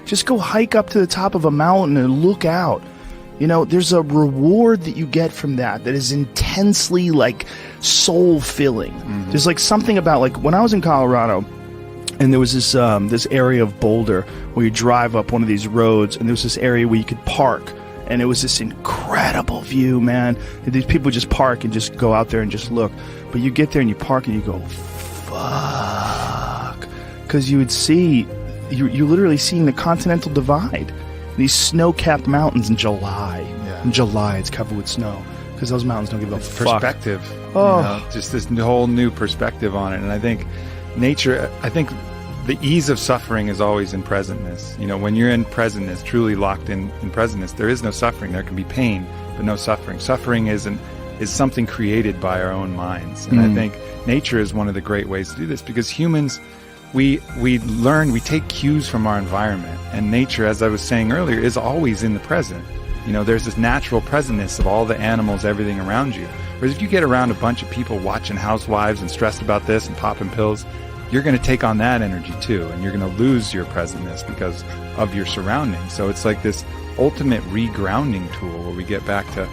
Just go hike up to the top of a mountain and look out. You know, there's a reward that you get from that is intensely, like, soul-filling. There's, like, something about, like, when I was in Colorado, and there was this this area of Boulder where you drive up one of these roads, and there was this area where you could park, and it was this incredible view, man. And these people just park and just go out there and just look. But you get there and you park and you go, fuck. Because you would see, you're literally seeing the Continental Divide. These snow-capped mountains in July. Yeah. In July, it's covered with snow. Because those mountains don't give a fuck. Perspective. Oh. You know, just this whole new perspective on it. And I think nature, I think the ease of suffering is always in presentness. You know, when you're in presentness, truly locked in presentness, there is no suffering. There can be pain, but no suffering. Suffering is something created by our own minds. And I think nature is one of the great ways to do this, because humans, we learn, we take cues from our environment, and nature, as I was saying earlier, is always in the present. You know, there's this natural presentness of all the animals, everything around you. Whereas if you get around a bunch of people watching Housewives and stressed about this and popping pills, you're going to take on that energy too, and you're going to lose your presentness because of your surroundings. So it's like this ultimate regrounding tool where we get back to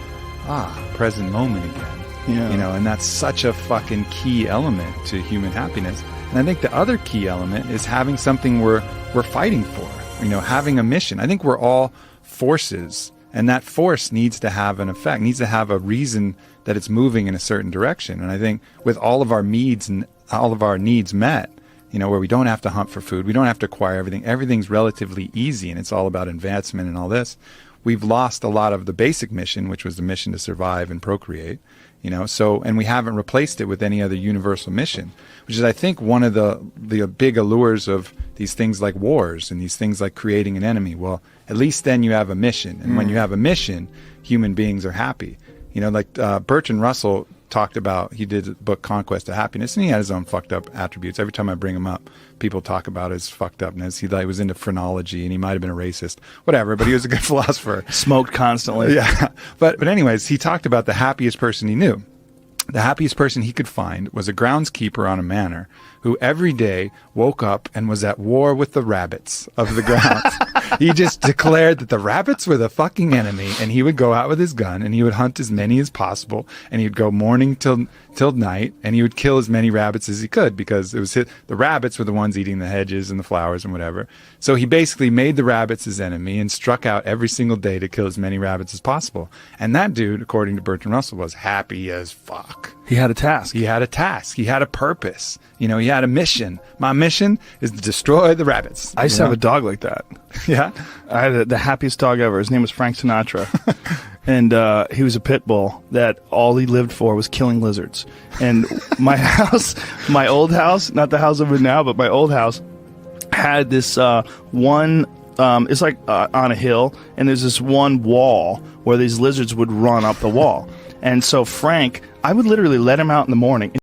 present moment again. Yeah. You know, and that's such a fucking key element to human happiness. And I think the other key element is having something we're fighting for, you know, having a mission. I think we're all forces, and that force needs to have an effect, needs to have a reason that it's moving in a certain direction. And I think with all of our needs and all of our needs met, you know, where we don't have to hunt for food, we don't have to acquire everything, everything's relatively easy, and it's all about advancement and all this, we've lost a lot of the basic mission, which was the mission to survive and procreate. You know, so, and we haven't replaced it with any other universal mission, which is, I think, one of the big allures of these things like wars and these things like creating an enemy. Well, at least then you have a mission. And when you have a mission, human beings are happy. You know, like Bertrand Russell talked about, he did a book, Conquest of Happiness, and he had his own fucked up attributes. Every time I bring him up, people talk about his fucked upness. He was into phrenology, and he might have been a racist, whatever, but he was a good philosopher. Smoked constantly. Yeah. But anyways, he talked about the happiest person he knew. The happiest person he could find was a groundskeeper on a manor who every day woke up and was at war with the rabbits of the grounds. He just declared that the rabbits were the fucking enemy, and he would go out with his gun and he would hunt as many as possible, and he'd go morning till night, and he would kill as many rabbits as he could, because it was the rabbits were the ones eating the hedges and the flowers and whatever. So he basically made the rabbits his enemy and struck out every single day to kill as many rabbits as possible. And that dude, according to Bertrand Russell, was happy as fuck. He had a task. He had a task. He had a purpose. You know, he had a mission. My mission is to destroy the rabbits. I used to have a dog like that. Yeah? I had the happiest dog ever. His name was Frank Sinatra. And he was a pit bull that all he lived for was killing lizards. And my house, my old house, not the house I'm in now, but my old house, had this one, it's like on a hill, and there's this one wall where these lizards would run up the wall. And so Frank, I would literally let him out in the morning.